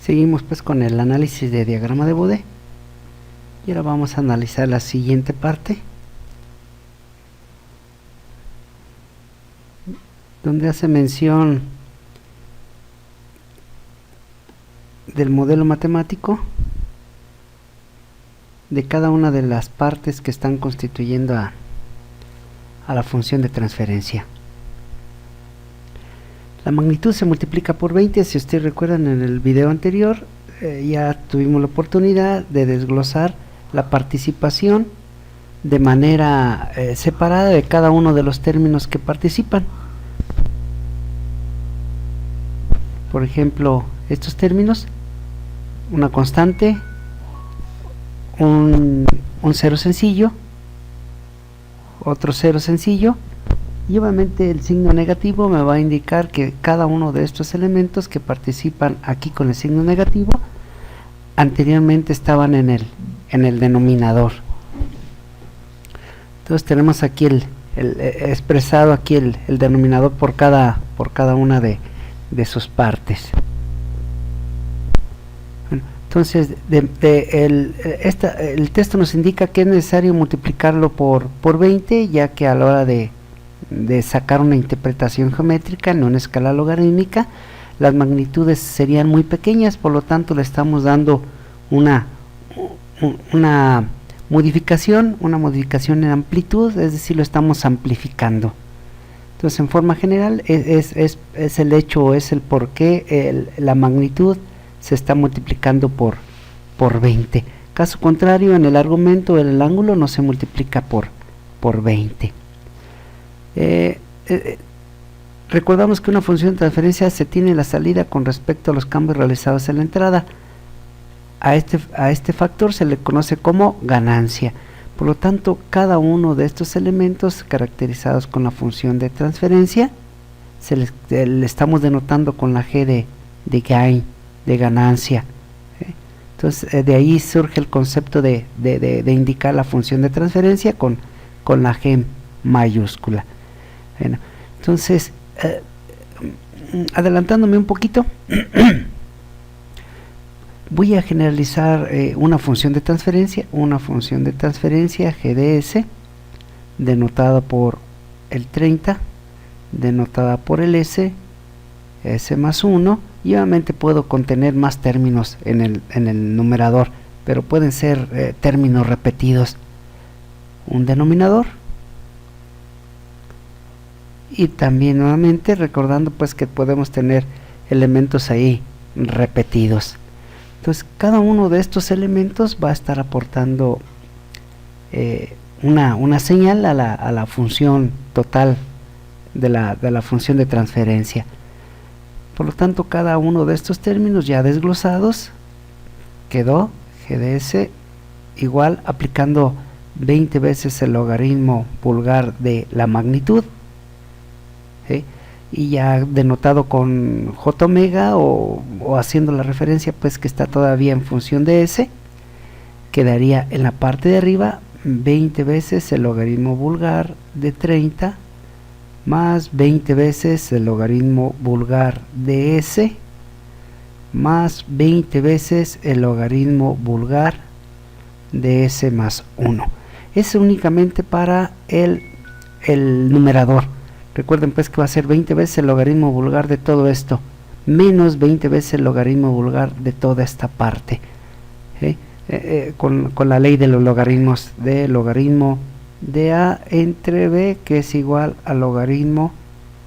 Seguimos pues con el análisis de diagrama de Bode y ahora vamos a analizar la siguiente parte, donde hace mención del modelo matemático de cada una de las partes que están constituyendo a la función de transferencia. La magnitud se multiplica por 20, si ustedes recuerdan en el video anterior, ya tuvimos la oportunidad de desglosar la participación de manera separada de cada uno de los términos que participan. Por ejemplo, estos términos, una constante, un cero sencillo, otro cero sencillo, y obviamente el signo negativo me va a indicar que cada uno de estos elementos que participan aquí con el signo negativo anteriormente estaban en el denominador. Entonces tenemos aquí expresado aquí el denominador por cada una de sus partes. Bueno, entonces el texto nos indica que es necesario multiplicarlo por 20, ya que a la hora de sacar una interpretación geométrica en una escala logarítmica, las magnitudes serían muy pequeñas, por lo tanto le estamos dando una modificación en amplitud, es decir, lo estamos amplificando. Entonces, en forma general, es el hecho, es el por qué la magnitud se está multiplicando por 20. Caso contrario, en el argumento, el ángulo no se multiplica por 20. Recordamos que una función de transferencia se tiene la salida con respecto a los cambios realizados en la entrada. A este factor se le conoce como ganancia. Por lo tanto, cada uno de estos elementos caracterizados con la función de transferencia le estamos denotando con la G de gain, de ganancia. Entonces, de ahí surge el concepto de indicar la función de transferencia con la G mayúscula. Bueno, entonces, adelantándome un poquito, voy a generalizar una función de transferencia GDS, denotada por el 30, denotada por el S más 1, y obviamente puedo contener más términos en el numerador, pero pueden ser términos repetidos. Un denominador, y también nuevamente recordando pues que podemos tener elementos ahí repetidos. Entonces cada uno de estos elementos va a estar aportando una señal a la función total de la función de transferencia. Por lo tanto, cada uno de estos términos ya desglosados quedó GDS igual aplicando 20 veces el logaritmo vulgar de la magnitud, ¿sí? Y ya denotado con J omega o haciendo la referencia pues que está todavía en función de S, quedaría en la parte de arriba 20 veces el logaritmo vulgar de 30 más 20 veces el logaritmo vulgar de S más 20 veces el logaritmo vulgar de S más 1. Es únicamente para el numerador. Recuerden pues que va a ser 20 veces el logaritmo vulgar de todo esto, menos 20 veces el logaritmo vulgar de toda esta parte, ¿sí? Con la ley de los logaritmos, de logaritmo de A entre B, que es igual al logaritmo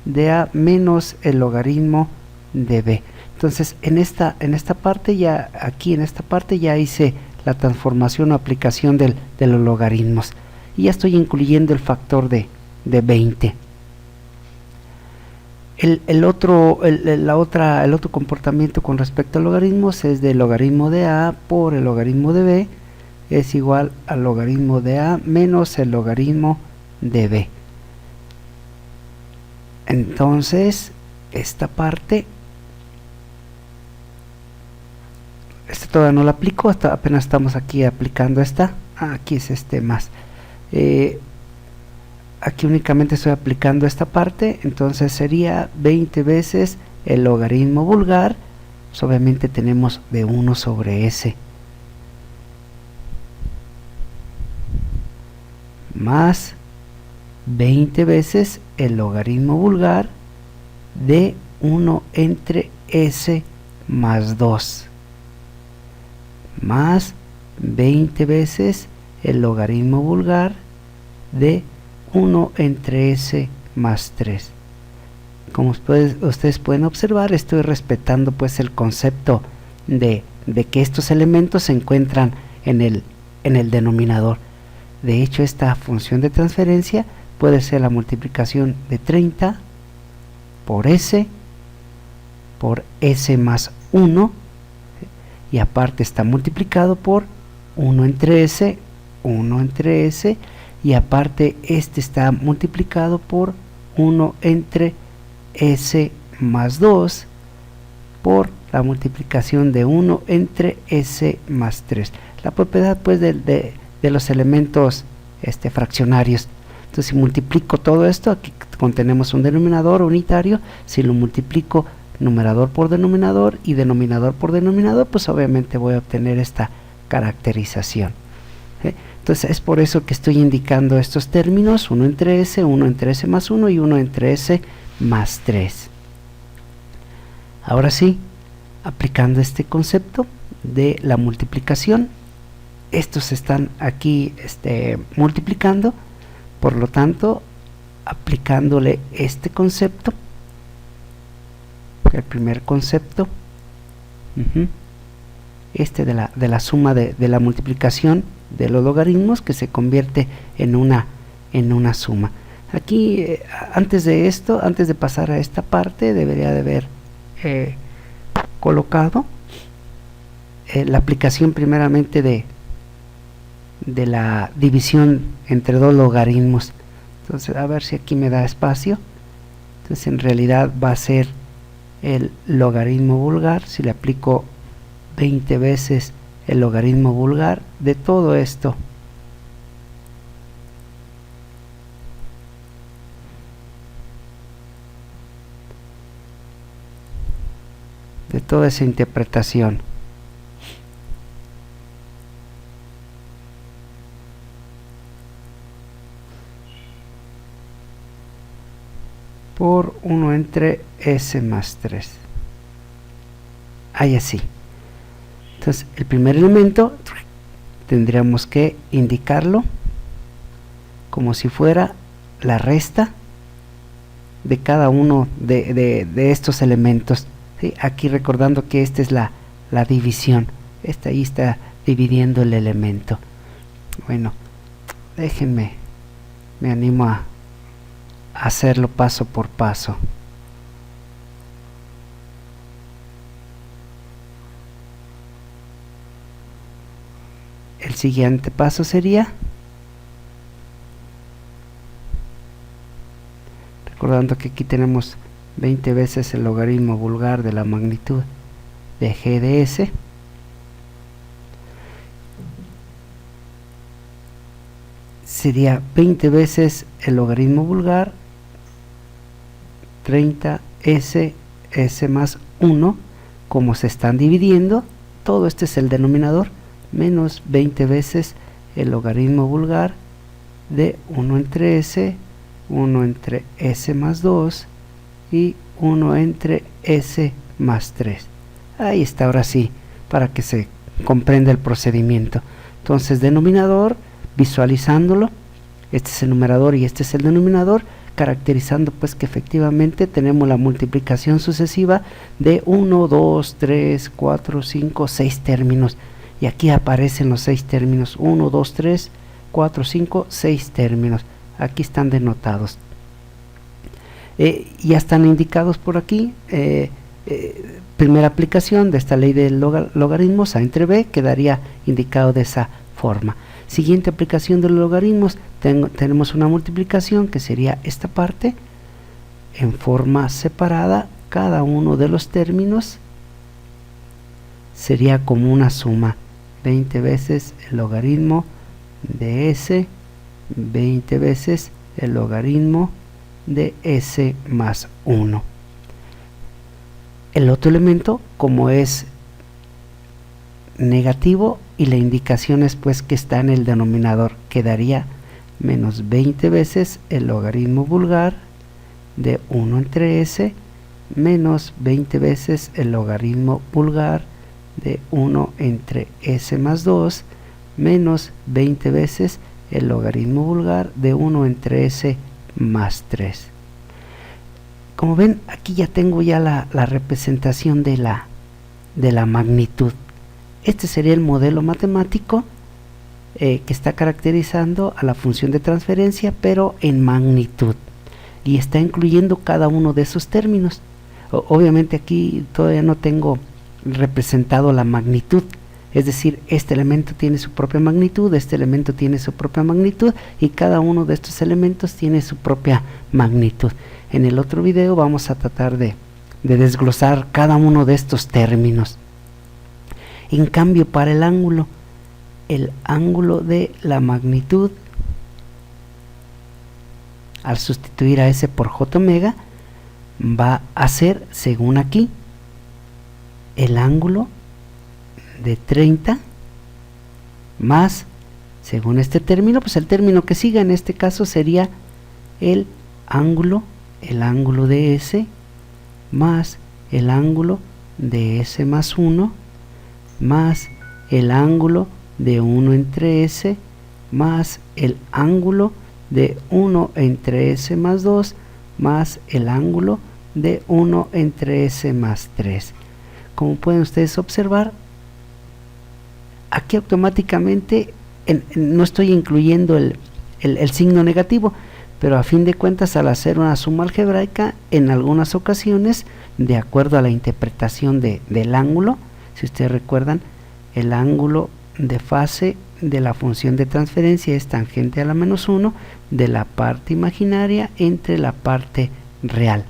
de A menos el logaritmo de B. Entonces en esta parte ya, aquí en esta parte ya hice la transformación o aplicación de los logaritmos, y ya estoy incluyendo el factor de 20. El otro comportamiento con respecto a logaritmos es del logaritmo de A por el logaritmo de B es igual al logaritmo de A menos el logaritmo de B. Entonces esta parte todavía no la aplico, apenas estamos aquí aplicando esta. Aquí es más. Aquí únicamente estoy aplicando esta parte, entonces sería 20 veces el logaritmo vulgar pues obviamente tenemos de 1 sobre s más 20 veces el logaritmo vulgar de 1 entre s más 2 más 20 veces el logaritmo vulgar de 1 entre s más 3. Como ustedes pueden observar, estoy respetando pues el concepto de que estos elementos se encuentran en el denominador. De hecho, esta función de transferencia puede ser la multiplicación de 30 por s más 1, y aparte está multiplicado por 1 entre s, y aparte este está multiplicado por 1 entre s más 2 por la multiplicación de 1 entre s más 3. La propiedad pues de los elementos fraccionarios. Entonces, si multiplico todo esto, aquí contenemos un denominador unitario. Si lo multiplico numerador por denominador y denominador por denominador, pues obviamente voy a obtener esta caracterización. Entonces es por eso que estoy indicando estos términos: 1 entre s más 1 y 1 entre s más 3. Ahora sí, aplicando este concepto de la multiplicación, estos están aquí multiplicando, por lo tanto, aplicándole este concepto, el primer concepto, de la suma de la multiplicación de los logaritmos, que se convierte en una suma. Aquí, antes de pasar a esta parte, debería de haber colocado la aplicación primeramente de la división entre dos logaritmos. Entonces, a ver si aquí me da espacio. Entonces, en realidad va a ser el logaritmo vulgar. Si le aplico 20 veces el logaritmo vulgar de todo esto, de toda esa interpretación, por 1 entre s más 3. Ahí así. Entonces, el primer elemento tendríamos que indicarlo como si fuera la resta de cada uno de estos elementos, ¿sí? Aquí recordando que esta es la división. Ahí está dividiendo el elemento. Bueno, déjenme, me animo a hacerlo paso por paso. El siguiente paso sería, recordando que aquí tenemos 20 veces el logaritmo vulgar de la magnitud de g de s, sería 20 veces el logaritmo vulgar 30s, s más 1, como se están dividiendo, todo este es el denominador, menos 20 veces el logaritmo vulgar de 1 entre s, 1 entre s más 2 y 1 entre s más 3. Ahí está, ahora sí, para que se comprenda el procedimiento. Entonces, denominador, visualizándolo, este es el numerador y este es el denominador, caracterizando pues que efectivamente tenemos la multiplicación sucesiva de 1, 2, 3, 4, 5, 6 términos. Y aquí aparecen los 6 términos: 1, 2, 3, 4, 5, 6 términos. Aquí están denotados. Ya están indicados por aquí. Primera aplicación de esta ley de logaritmos, a entre b, quedaría indicado de esa forma. Siguiente aplicación de los logaritmos, tenemos una multiplicación que sería esta parte, en forma separada. Cada uno de los términos sería como una suma: 20 veces el logaritmo de s, 20 veces el logaritmo de s más 1. el otro elemento, como es negativo y la indicación es pues que está en el denominador, quedaría menos 20 veces el logaritmo vulgar de 1 entre s menos 20 veces el logaritmo vulgar de 1 entre s más 2 menos 20 veces el logaritmo vulgar de 1 entre s más 3. Como ven, aquí ya tengo ya la representación de la magnitud. Este sería el modelo matemático que está caracterizando a la función de transferencia, pero en magnitud, y está incluyendo cada uno de esos términos. Obviamente aquí todavía no tengo representado la magnitud, es decir, este elemento tiene su propia magnitud, este elemento tiene su propia magnitud, y cada uno de estos elementos tiene su propia magnitud. En el otro video vamos a tratar de desglosar cada uno de estos términos. En cambio, para el ángulo de la magnitud, al sustituir a S por J omega, va a ser, según aquí, el ángulo de 30 más, según este término, pues el término que siga en este caso sería el ángulo de S más el ángulo de S más 1 más el ángulo de 1 entre S más el ángulo de 1 entre S más 2 más el ángulo de 1 entre S más 3. Como pueden ustedes observar, aquí automáticamente no estoy incluyendo el signo negativo, pero a fin de cuentas, al hacer una suma algebraica, en algunas ocasiones, de acuerdo a la interpretación del ángulo, si ustedes recuerdan, el ángulo de fase de la función de transferencia es tangente a la menos 1 de la parte imaginaria entre la parte real.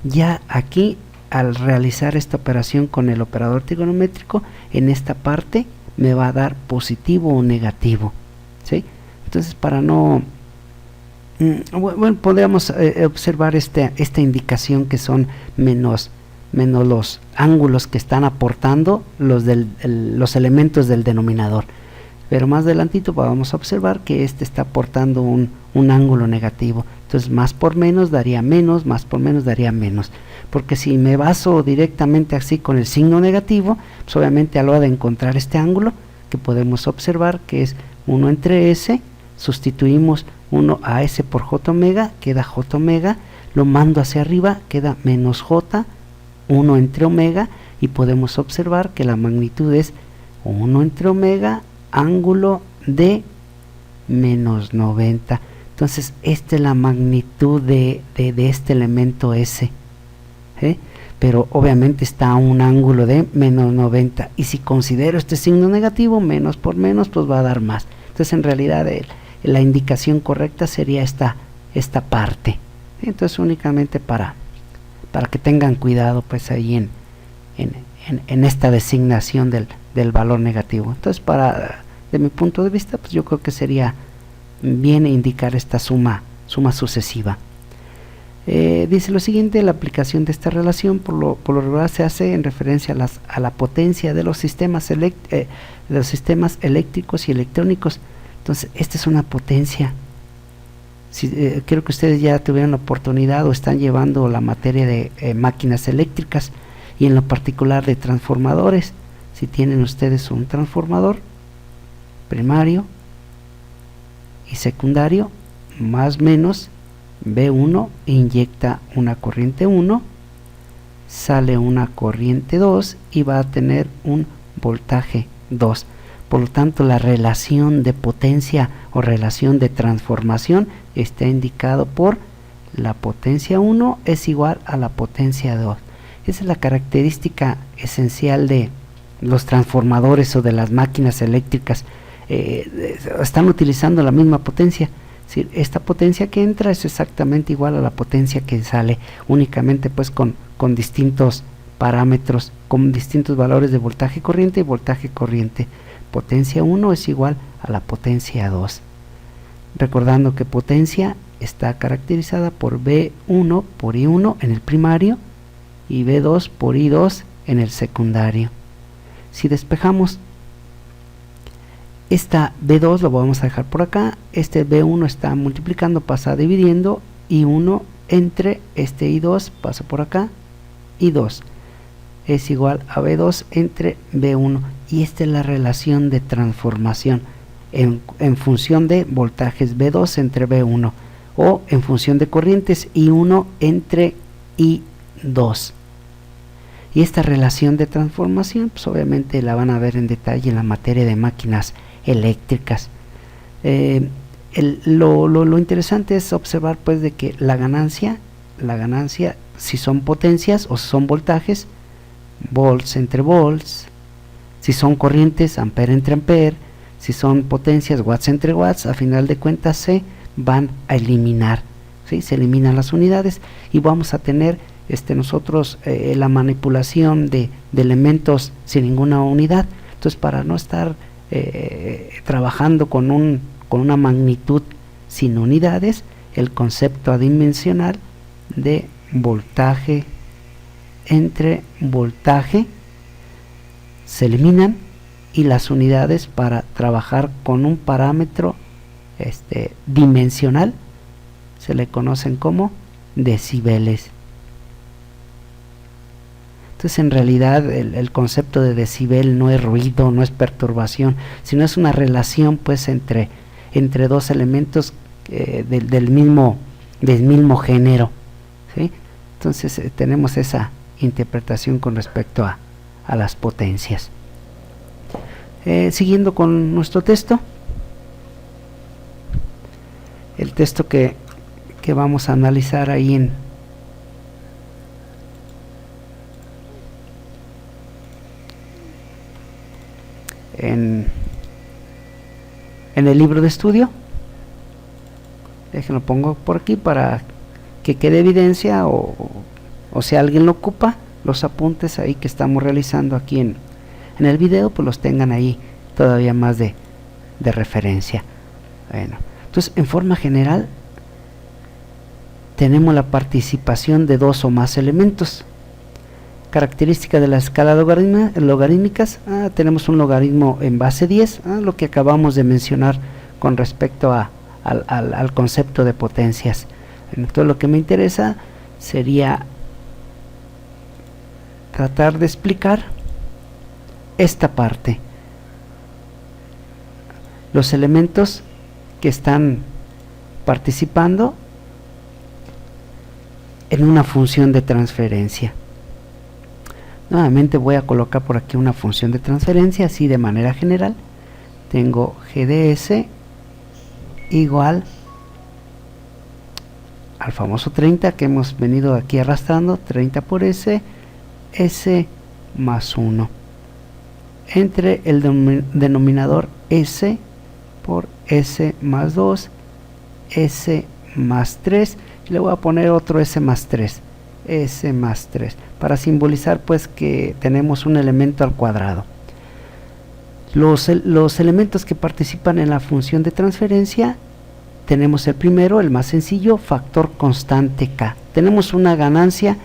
Ya aquí, al realizar esta operación con el operador trigonométrico, en esta parte me va a dar positivo o negativo, ¿sí? Entonces, para no... bueno, podemos observar esta indicación que son menos los ángulos que están aportando los elementos del denominador, pero más adelantito vamos a observar que este está aportando un ángulo negativo. Entonces más por menos daría menos, más por menos daría menos, porque si me baso directamente así con el signo negativo, pues obviamente a la hora de encontrar este ángulo, que podemos observar que es 1 entre S, sustituimos 1 a S por J omega, queda J omega, lo mando hacia arriba, queda menos J, 1 entre omega, y podemos observar que la magnitud es 1 entre omega, ángulo de menos 90. Entonces esta es la magnitud de este elemento S, ¿sí? Pero obviamente está a un ángulo de menos 90, y si considero este signo negativo, menos por menos, pues va a dar más. Entonces en realidad la indicación correcta sería esta parte. Entonces únicamente para que tengan cuidado pues ahí en esta designación del valor negativo. Entonces de mi punto de vista, pues yo creo que sería bien indicar esta suma sucesiva. Dice lo siguiente: la aplicación de esta relación por lo regular se hace en referencia a la potencia de los sistemas eléctricos y electrónicos. Entonces esta es una potencia. Creo que ustedes ya tuvieron la oportunidad o están llevando la materia de máquinas eléctricas, y en lo particular de transformadores. Si tienen ustedes un transformador primario y secundario, más o menos B1 inyecta una corriente 1, sale una corriente 2 y va a tener un voltaje 2. Por lo tanto, la relación de potencia o relación de transformación está indicado por la potencia 1 es igual a la potencia 2. Esa es la característica esencial de los transformadores o de las máquinas eléctricas. Están utilizando la misma potencia. Es decir, esta potencia que entra es exactamente igual a la potencia que sale, únicamente pues con distintos parámetros, con distintos valores de voltaje corriente y voltaje corriente. Potencia 1 es igual a la potencia 2. Recordando que potencia está caracterizada por B1 por I1 en el primario, y V2 por I2 en el secundario. Si despejamos esta B2 lo vamos a dejar por acá, este B1 está multiplicando, pasa dividiendo, I1 entre este I2 pasa por acá, I2 es igual a B2 entre B1, y esta es la relación de transformación en función de voltajes V2 entre V1, o en función de corrientes I1 entre I2. Y esta relación de transformación pues obviamente la van a ver en detalle en la materia de máquinas eléctricas. Lo interesante es observar pues de que la ganancia si son potencias o si son voltajes, volts entre volts, si son corrientes, ampere entre ampere, si son potencias, watts entre watts, a final de cuentas se van a eliminar, ¿sí? Se eliminan las unidades y vamos a tener nosotros la manipulación de elementos sin ninguna unidad. Entonces, para no estar trabajando con una magnitud sin unidades, el concepto adimensional de voltaje entre voltaje se eliminan, y las unidades para trabajar con un parámetro dimensional se le conocen como decibeles. Entonces, en realidad el concepto de decibel no es ruido, no es perturbación, sino es una relación pues entre dos elementos del mismo género, ¿sí? Entonces tenemos esa interpretación con respecto a las potencias. Siguiendo con nuestro texto, el texto que vamos a analizar ahí en el libro de estudio, déjenlo pongo por aquí para que quede evidencia, o si alguien lo ocupa, los apuntes ahí que estamos realizando aquí en el video, pues los tengan ahí todavía más de referencia. Bueno, entonces en forma general tenemos la participación de dos o más elementos. Característica de la escala logarítmicas, tenemos un logaritmo en base 10, lo que acabamos de mencionar con respecto al concepto de potencias. Entonces lo que me interesa sería tratar de explicar esta parte, los elementos que están participando en una función de transferencia. Nuevamente voy a colocar por aquí una función de transferencia, así de manera general. Tengo GDS igual al famoso 30 que hemos venido aquí arrastrando, 30 por S más 1, entre el denominador S por S más 2, S más 3, y le voy a poner otro S más 3, para simbolizar pues que tenemos un elemento al cuadrado. Los elementos que participan en la función de transferencia, tenemos el primero, el más sencillo, factor constante K. Tenemos una ganancia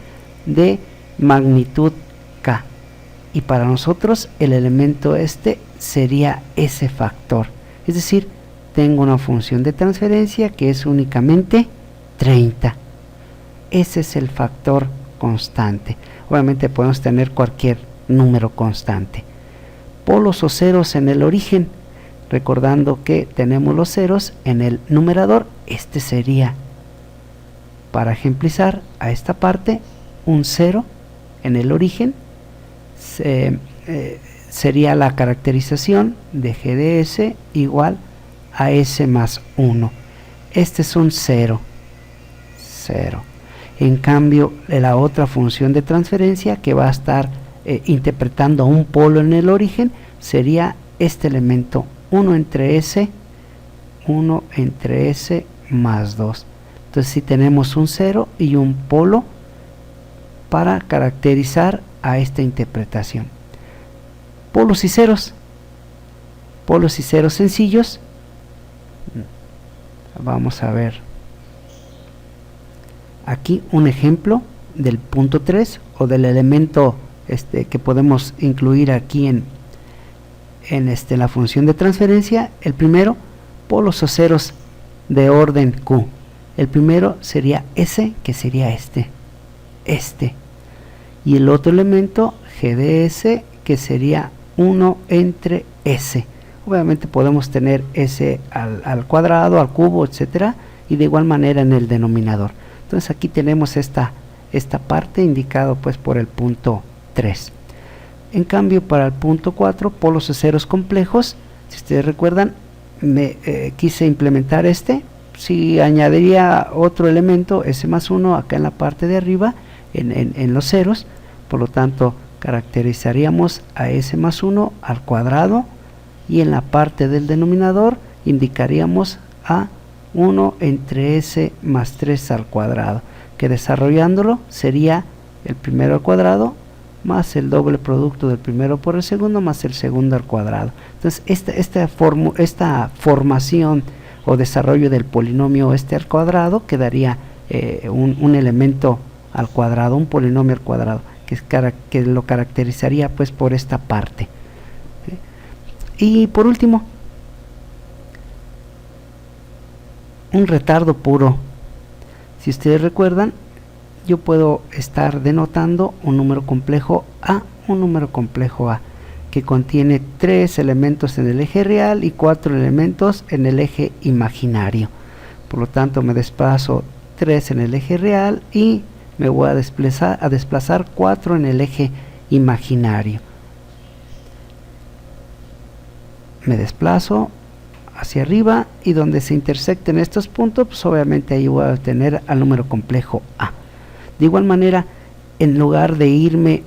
de magnitud K, y para nosotros el elemento sería ese factor, es decir, tengo una función de transferencia que es únicamente 30. Ese es el factor constante. Obviamente podemos tener cualquier número constante. Polos o ceros en el origen, recordando que tenemos los ceros en el numerador. Este sería, para ejemplizar a esta parte, un 0 en el origen. Sería la caracterización de GDS igual a S más 1. Este es un 0. En cambio, la otra función de transferencia que va a estar interpretando a un polo en el origen sería este elemento 1 entre S más 2. Entonces, si tenemos un 0 y un polo para caracterizar a esta interpretación. Polos y ceros sencillos. Vamos a ver aquí un ejemplo del punto 3 o del elemento que podemos incluir aquí en la función de transferencia. El primero, polos o ceros de orden Q. El primero sería S, que sería este, y el otro elemento G de S, que sería 1 entre S. Obviamente podemos tener S al cuadrado, al cubo, etcétera, y de igual manera en el denominador. Entonces aquí tenemos esta parte indicado pues por el punto 3. En cambio, para el punto 4, polos o ceros complejos, si ustedes recuerdan, quise implementar si añadiría otro elemento, S más 1, acá en la parte de arriba, en los ceros. Por lo tanto, caracterizaríamos a S más 1 al cuadrado, y en la parte del denominador indicaríamos a 1 entre S más 3 al cuadrado, que desarrollándolo sería el primero al cuadrado más el doble producto del primero por el segundo más el segundo al cuadrado. Entonces esta formación o desarrollo del polinomio al cuadrado quedaría un elemento al cuadrado, un polinomio al cuadrado, que lo caracterizaría pues por esta parte. Y por último, un retardo puro. Si ustedes recuerdan, yo puedo estar denotando un número complejo A, que contiene 3 elementos en el eje real y 4 elementos en el eje imaginario. Por lo tanto, me desplazo 3 en el eje real y me voy a desplazar 4 en el eje imaginario. Me desplazo hacia arriba, y donde se intersecten estos puntos, pues obviamente ahí voy a tener al número complejo A. De igual manera, en lugar de irme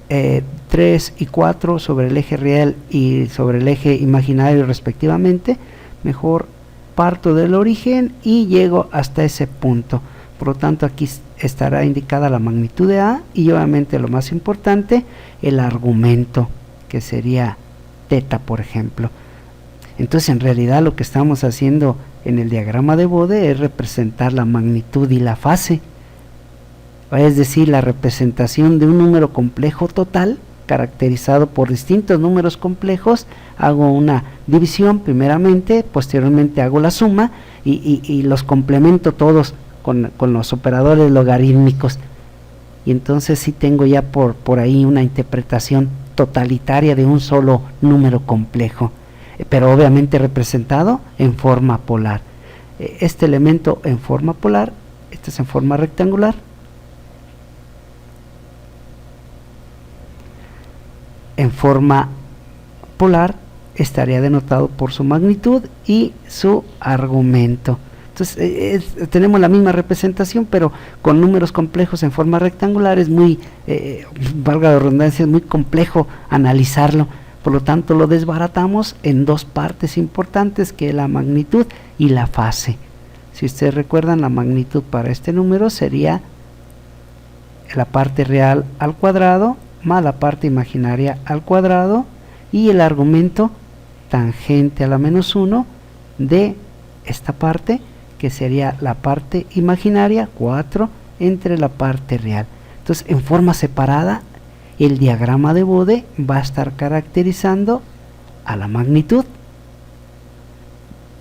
3 y 4 sobre el eje real y sobre el eje imaginario respectivamente, mejor parto del origen y llego hasta ese punto. Por lo tanto, aquí estará indicada la magnitud de A, y obviamente lo más importante, el argumento, que sería teta, por ejemplo. Entonces, en realidad lo que estamos haciendo en el diagrama de Bode es representar la magnitud y la fase, es decir, la representación de un número complejo total caracterizado por distintos números complejos. Hago una división primeramente, posteriormente hago la suma y los complemento todos con los operadores logarítmicos, y entonces sí tengo ya por ahí una interpretación totalitaria de un solo número complejo, pero obviamente representado en forma polar. Este elemento en forma polar, este es en forma rectangular, en forma polar estaría denotado por su magnitud y su argumento. Entonces tenemos la misma representación, pero con números complejos en forma rectangular es muy, valga la redundancia, es muy complejo analizarlo. Por lo tanto, lo desbaratamos en dos partes importantes, que es la magnitud y la fase. Si ustedes recuerdan, la magnitud para este número sería la parte real al cuadrado más la parte imaginaria al cuadrado, y el argumento tangente a la menos 1 de esta parte, que sería la parte imaginaria, 4 entre la parte real. Entonces, en forma separada, el diagrama de Bode va a estar caracterizando a la magnitud.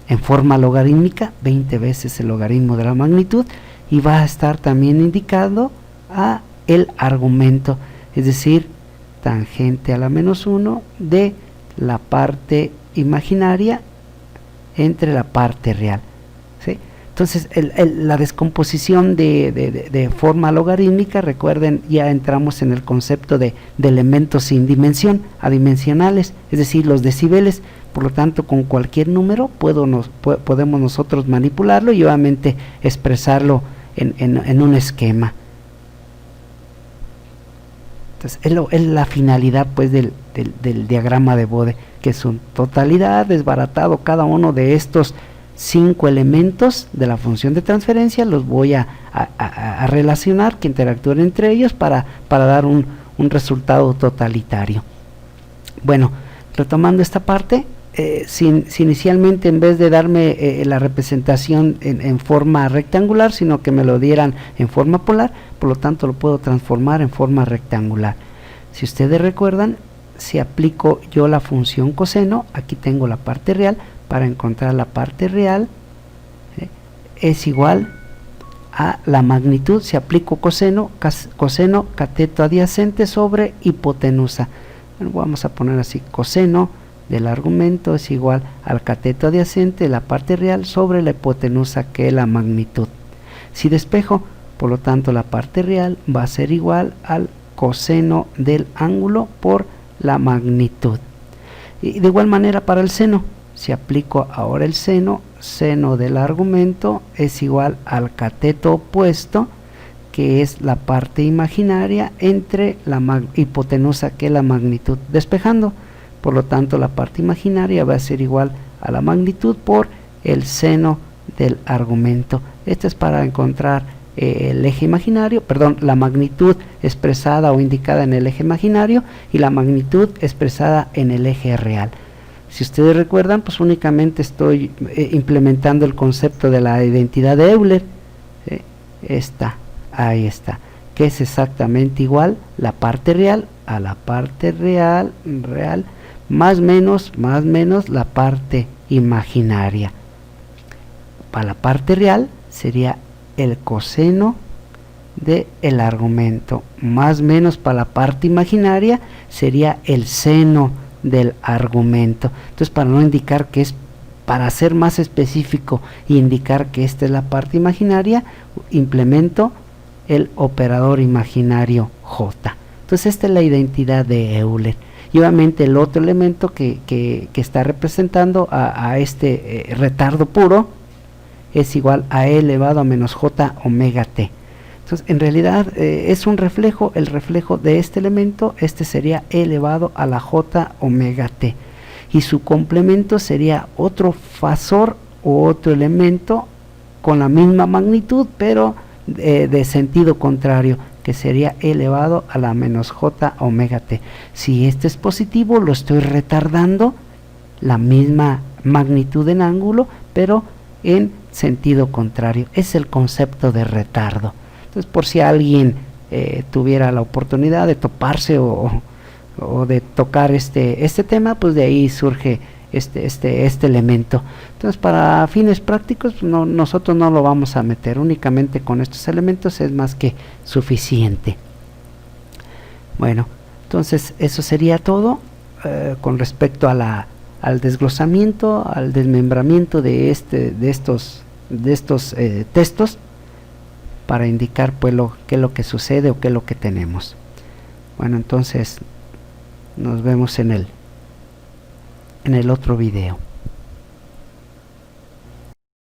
En forma logarítmica, 20 veces el logaritmo de la magnitud, y va a estar también indicando a el argumento, es decir, tangente a la menos 1 de la parte imaginaria entre la parte real, ¿sí? Entonces, la descomposición de forma logarítmica, recuerden, ya entramos en el concepto de elementos sin dimensión, adimensionales, es decir, los decibeles. Por lo tanto, con cualquier número podemos nosotros manipularlo y obviamente expresarlo en un esquema. Entonces, es la finalidad pues del diagrama de Bode, que es su totalidad, desbaratado cada uno de estos 5 elementos de la función de transferencia. Los voy a relacionar, que interactúen entre ellos para dar un resultado totalitario. Bueno, retomando esta parte, si inicialmente en vez de darme la representación en forma rectangular, sino que me lo dieran en forma polar, por lo tanto lo puedo transformar en forma rectangular. Si ustedes recuerdan, si aplico yo la función coseno, aquí tengo la parte real. Para encontrar la parte real es igual a la magnitud. Si aplico coseno, cateto adyacente sobre hipotenusa. Bueno, vamos a poner así: coseno del argumento es igual al cateto adyacente, la parte real, sobre la hipotenusa, que es la magnitud. Si despejo, por lo tanto la parte real va a ser igual al coseno del ángulo por la magnitud. Y de igual manera para el seno, si aplico ahora el seno, seno del argumento es igual al cateto opuesto, que es la parte imaginaria, entre la hipotenusa, que es la magnitud. Despejando, por lo tanto la parte imaginaria va a ser igual a la magnitud por el seno del argumento. Esto es para encontrar el eje imaginario, perdón, la magnitud expresada o indicada en el eje imaginario y la magnitud expresada en el eje real. Si ustedes recuerdan, pues únicamente estoy implementando el concepto de la identidad de Euler. Ahí está, que es exactamente igual la parte real a la parte real más menos la parte imaginaria. Para la parte real sería el coseno del argumento, más menos para la parte imaginaria sería el seno del argumento. Entonces, para no indicar que es, para ser más específico e indicar que esta es la parte imaginaria, implemento el operador imaginario J. Entonces esta es la identidad de Euler. Y obviamente el otro elemento que está representando a este retardo puro es igual a E elevado a menos J omega T. Entonces en realidad es un reflejo, el reflejo de este elemento. Este sería E elevado a la J omega T. Y su complemento sería otro fasor o otro elemento con la misma magnitud, pero de sentido contrario, que sería E elevado a la menos J omega T. Si este es positivo, lo estoy retardando la misma magnitud en ángulo, pero en sentido contrario. Es el concepto de retardo. Entonces, por si alguien tuviera la oportunidad de toparse o de tocar este tema, pues de ahí surge este elemento. Entonces, para fines prácticos nosotros no lo vamos a meter, únicamente con estos elementos es más que suficiente. Bueno, entonces eso sería todo con respecto a al desglosamiento, al desmembramiento de estos textos, para indicar pues qué es lo que sucede o qué es lo que tenemos. Bueno, entonces nos vemos en el otro video.